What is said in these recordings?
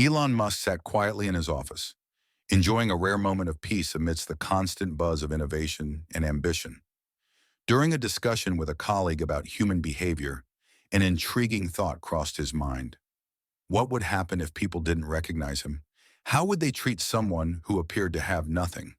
Elon Musk sat quietly in his office, enjoying a rare moment of peace amidst the constant buzz of innovation and ambition. During a discussion with a colleague about human behavior, an intriguing thought crossed his mind. What would happen if people didn't recognize him? How would they treat someone who appeared to have nothing?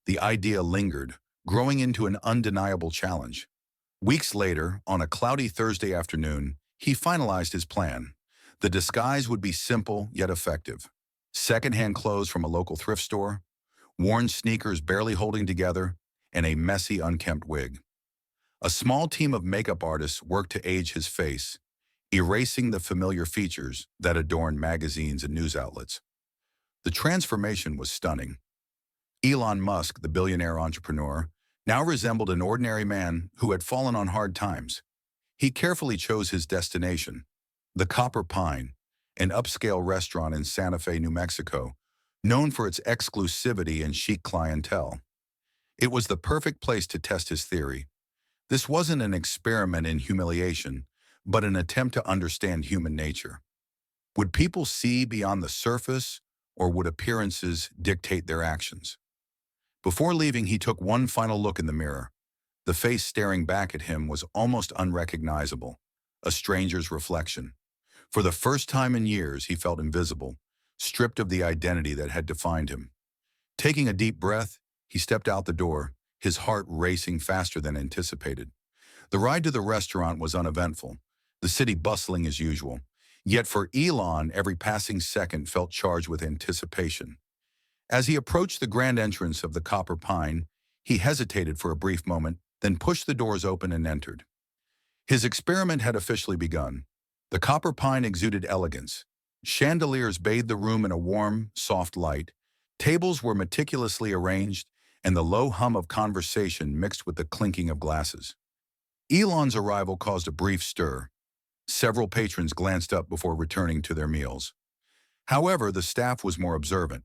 The idea lingered, growing into an undeniable challenge. Weeks later, on a cloudy Thursday afternoon, he finalized his plan. The disguise would be simple yet effective. Secondhand clothes from a local thrift store, worn sneakers barely holding together, and a messy, unkempt wig. A small team of makeup artists worked to age his face, erasing the familiar features that adorn magazines and news outlets. The transformation was stunning. Elon Musk, the billionaire entrepreneur, now resembled an ordinary man who had fallen on hard times. He carefully chose his destination, the Copper Pine, an upscale restaurant in Santa Fe, New Mexico, known for its exclusivity and chic clientele. It was the perfect place to test his theory. This wasn't an experiment in humiliation, but an attempt to understand human nature. Would people see beyond the surface, or would appearances dictate their actions? Before leaving, he took one final look in the mirror. The face staring back at him was almost unrecognizable, a stranger's reflection. For the first time in years, he felt invisible, stripped of the identity that had defined him. Taking a deep breath, he stepped out the door, his heart racing faster than anticipated. The ride to the restaurant was uneventful, the city bustling as usual. Yet for Elon, every passing second felt charged with anticipation. As he approached the grand entrance of the Copper Pine, he hesitated for a brief moment, then pushed the doors open and entered. His experiment had officially begun. The Copper Pine exuded elegance. Chandeliers bathed the room in a warm, soft light. Tables were meticulously arranged, and the low hum of conversation mixed with the clinking of glasses. Elon's arrival caused a brief stir. Several patrons glanced up before returning to their meals. However, the staff was more observant.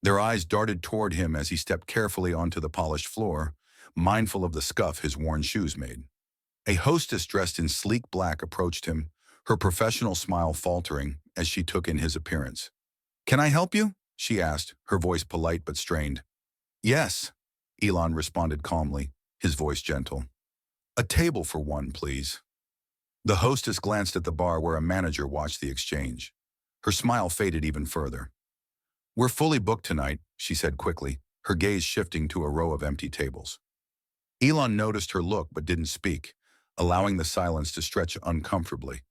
Their eyes darted toward him as he stepped carefully onto the polished floor, mindful of the scuff his worn shoes made. A hostess dressed in sleek black approached him, her professional smile faltering as she took in his appearance. "Can I help you?" she asked, her voice polite but strained. "Yes," Elon responded calmly, his voice gentle. "A table for one, please." The hostess glanced at the bar where a manager watched the exchange. Her smile faded even further. "We're fully booked tonight," she said quickly, her gaze shifting to a row of empty tables. Elon noticed her look but didn't speak, allowing the silence to stretch uncomfortably.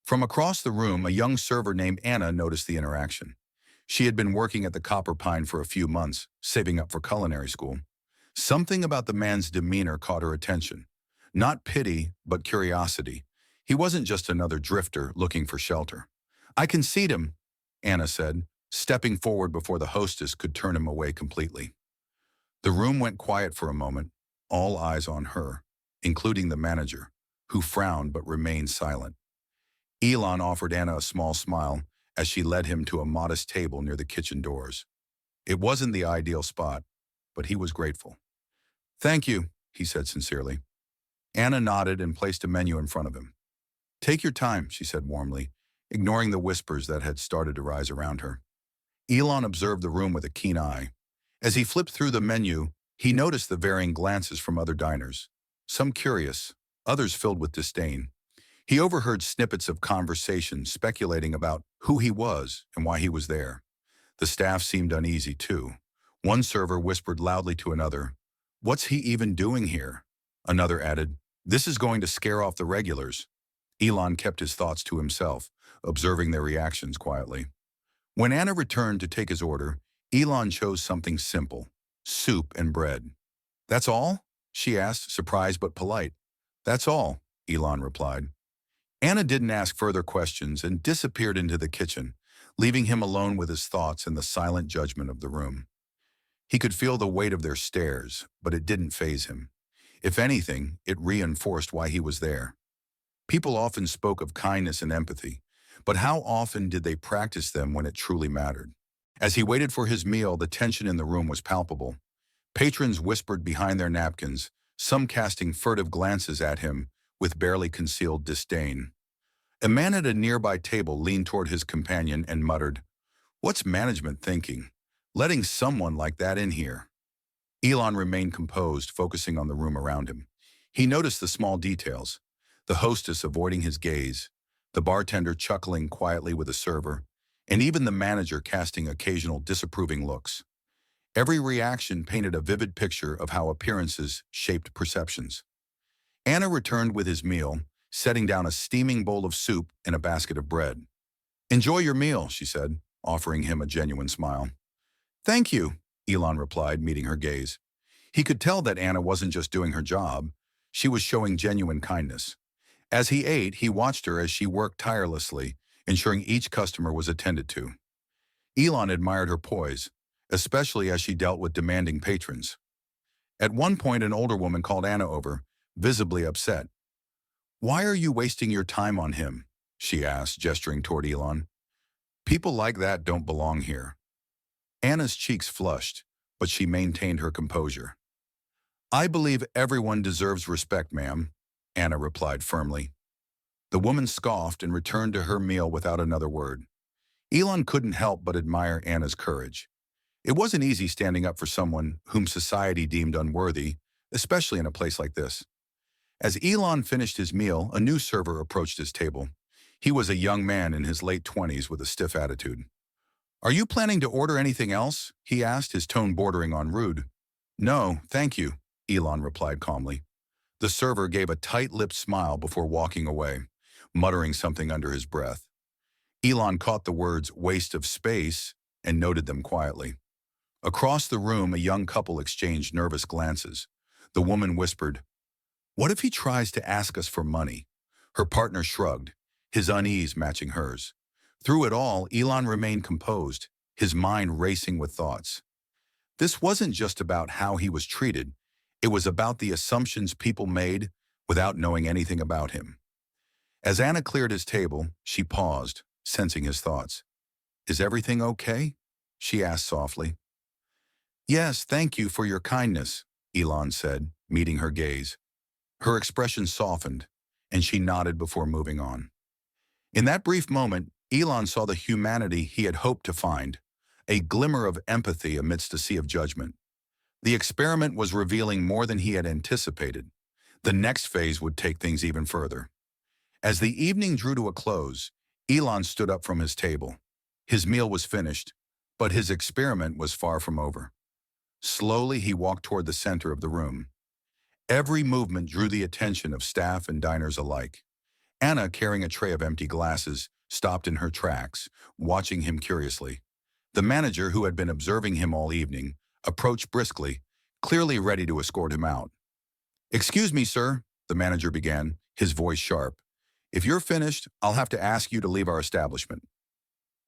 From across the room, a young server named Anna noticed the interaction. She had been working at the Copper Pine for a few months, saving up for culinary school. Something about the man's demeanor caught her attention. Not pity, but curiosity. He wasn't just another drifter looking for shelter. "I can seat him," Anna said, stepping forward before the hostess could turn him away completely. The room went quiet for a moment, all eyes on her, including the manager, who frowned but remained silent. Elon offered Anna a small smile as she led him to a modest table near the kitchen doors. It wasn't the ideal spot, but he was grateful. "Thank you," he said sincerely. Anna nodded and placed a menu in front of him. "Take your time," she said warmly, ignoring the whispers that had started to rise around her. Elon observed the room with a keen eye. As he flipped through the menu, he noticed the varying glances from other diners, some curious, others filled with disdain. He overheard snippets of conversation speculating about who he was and why he was there. The staff seemed uneasy too. One server whispered loudly to another, "What's he even doing here?" Another added, "This is going to scare off the regulars." Elon kept his thoughts to himself, observing their reactions quietly. When Anna returned to take his order, Elon chose something simple, soup and bread. "That's all?" she asked, surprised but polite. "That's all," Elon replied. Anna didn't ask further questions and disappeared into the kitchen, leaving him alone with his thoughts and the silent judgment of the room. He could feel the weight of their stares, but it didn't faze him. If anything, it reinforced why he was there. People often spoke of kindness and empathy, but how often did they practice them when it truly mattered? As he waited for his meal, the tension in the room was palpable. Patrons whispered behind their napkins, some casting furtive glances at him with barely concealed disdain. A man at a nearby table leaned toward his companion and muttered, What's management thinking? Letting someone like that in here? Elon remained composed, focusing on the room around him. He noticed the small details, the hostess avoiding his gaze, the bartender chuckling quietly with a server, and even the manager casting occasional disapproving looks. Every reaction painted a vivid picture of how appearances shaped perceptions. Anna returned with his meal, setting down a steaming bowl of soup and a basket of bread. "Enjoy your meal," she said, offering him a genuine smile. "Thank you," Elon replied, meeting her gaze. He could tell that Anna wasn't just doing her job, she was showing genuine kindness. As he ate, he watched her as she worked tirelessly, ensuring each customer was attended to. Elon admired her poise, especially as she dealt with demanding patrons. At one point, an older woman called Anna over, visibly upset. "Why are you wasting your time on him?" she asked, gesturing toward Elon. "People like that don't belong here." Anna's cheeks flushed, but she maintained her composure. "I believe everyone deserves respect, ma'am," Anna replied firmly. The woman scoffed and returned to her meal without another word. Elon couldn't help but admire Anna's courage. It wasn't easy standing up for someone whom society deemed unworthy, especially in a place like this. As Elon finished his meal, a new server approached his table. He was a young man in his late 20s with a stiff attitude. "Are you planning to order anything else?" he asked, his tone bordering on rude. "No, thank you," Elon replied calmly. The server gave a tight-lipped smile before walking away, muttering something under his breath. Elon caught the words "waste of space" and noted them quietly. Across the room, a young couple exchanged nervous glances. The woman whispered, "What if he tries to ask us for money?" Her partner shrugged, his unease matching hers. Through it all, Elon remained composed, his mind racing with thoughts. This wasn't just about how he was treated. It was about the assumptions people made without knowing anything about him. As Anna cleared his table, she paused, sensing his thoughts. "Is everything okay?" she asked softly. "Yes, thank you for your kindness," Elon said, meeting her gaze. Her expression softened, and she nodded before moving on. In that brief moment, Elon saw the humanity he had hoped to find, a glimmer of empathy amidst a sea of judgment. The experiment was revealing more than he had anticipated. The next phase would take things even further. As the evening drew to a close, Elon stood up from his table. His meal was finished, but his experiment was far from over. Slowly, he walked toward the center of the room. Every movement drew the attention of staff and diners alike. Anna, carrying a tray of empty glasses, stopped in her tracks, watching him curiously. The manager, who had been observing him all evening, approached briskly, clearly ready to escort him out. "Excuse me, sir," the manager began, his voice sharp. "If you're finished, I'll have to ask you to leave our establishment."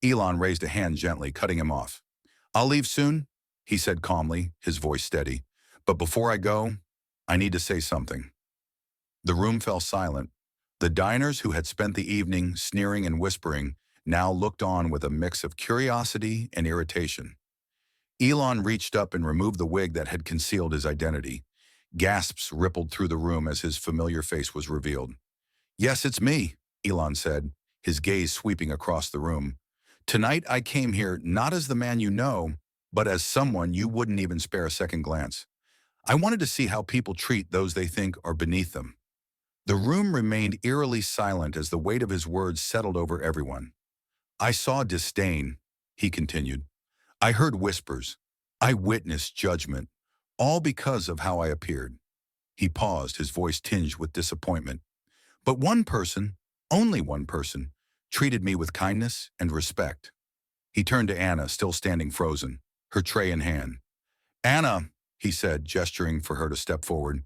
Elon raised a hand gently, cutting him off. "I'll leave soon," he said calmly, his voice steady. "But before I go, I need to say something." The room fell silent. The diners, who had spent the evening sneering and whispering, now looked on with a mix of curiosity and irritation. Elon reached up and removed the wig that had concealed his identity. Gasps rippled through the room as his familiar face was revealed. "Yes, it's me," Elon said, his gaze sweeping across the room. "Tonight I came here not as the man you know, but as someone you wouldn't even spare a second glance. I wanted to see how people treat those they think are beneath them." The room remained eerily silent as the weight of his words settled over everyone. "I saw disdain," he continued. "I heard whispers. I witnessed judgment, all because of how I appeared." He paused, his voice tinged with disappointment. "But one person, only one person, treated me with kindness and respect." He turned to Anna, still standing frozen, her tray in hand. "Anna," he said, gesturing for her to step forward,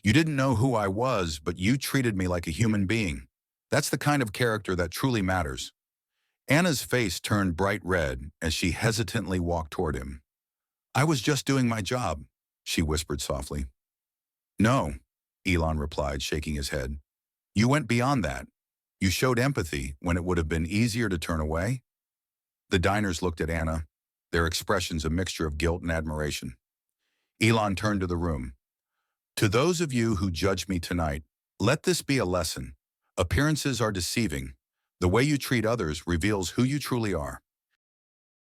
"you didn't know who I was, but you treated me like a human being. That's the kind of character that truly matters." Anna's face turned bright red as she hesitantly walked toward him. "I was just doing my job," she whispered softly. "No," Elon replied, shaking his head. "You went beyond that. You showed empathy when it would have been easier to turn away." The diners looked at Anna, their expressions a mixture of guilt and admiration. Elon turned to the room. "To those of you who judge me tonight, let this be a lesson. Appearances are deceiving. The way you treat others reveals who you truly are."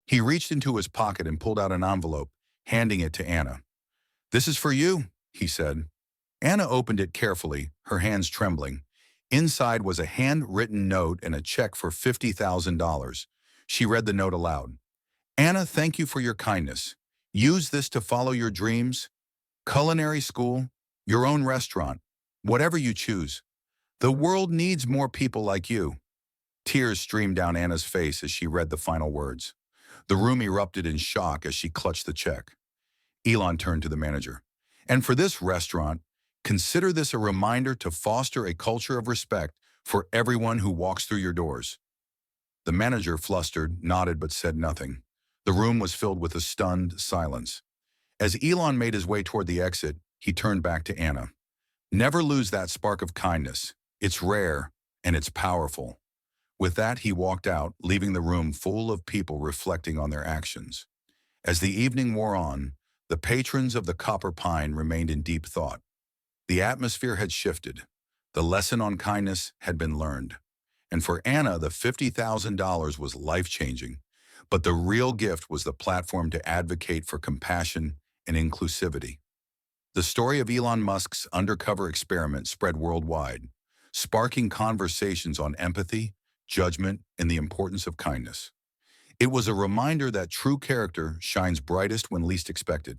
He reached into his pocket and pulled out an envelope, handing it to Anna. "This is for you," he said. Anna opened it carefully, her hands trembling. Inside was a handwritten note and a check for $50,000. She read the note aloud. "Anna, thank you for your kindness. Use this to follow your dreams. Culinary school, your own restaurant, whatever you choose. The world needs more people like you." Tears streamed down Anna's face as she read the final words. The room erupted in shock as she clutched the check. Elon turned to the manager. "And for this restaurant, consider this a reminder to foster a culture of respect for everyone who walks through your doors." The manager, flustered, nodded but said nothing. The room was filled with a stunned silence. As Elon made his way toward the exit, he turned back to Anna. "Never lose that spark of kindness. It's rare, and it's powerful." With that, he walked out, leaving the room full of people reflecting on their actions. As the evening wore on, the patrons of the Copper Pine remained in deep thought. The atmosphere had shifted. The lesson on kindness had been learned. And for Anna, the $50,000 was life-changing. But the real gift was the platform to advocate for compassion and inclusivity. The story of Elon Musk's undercover experiment spread worldwide, sparking conversations on empathy, judgment, and the importance of kindness. It was a reminder that true character shines brightest when least expected.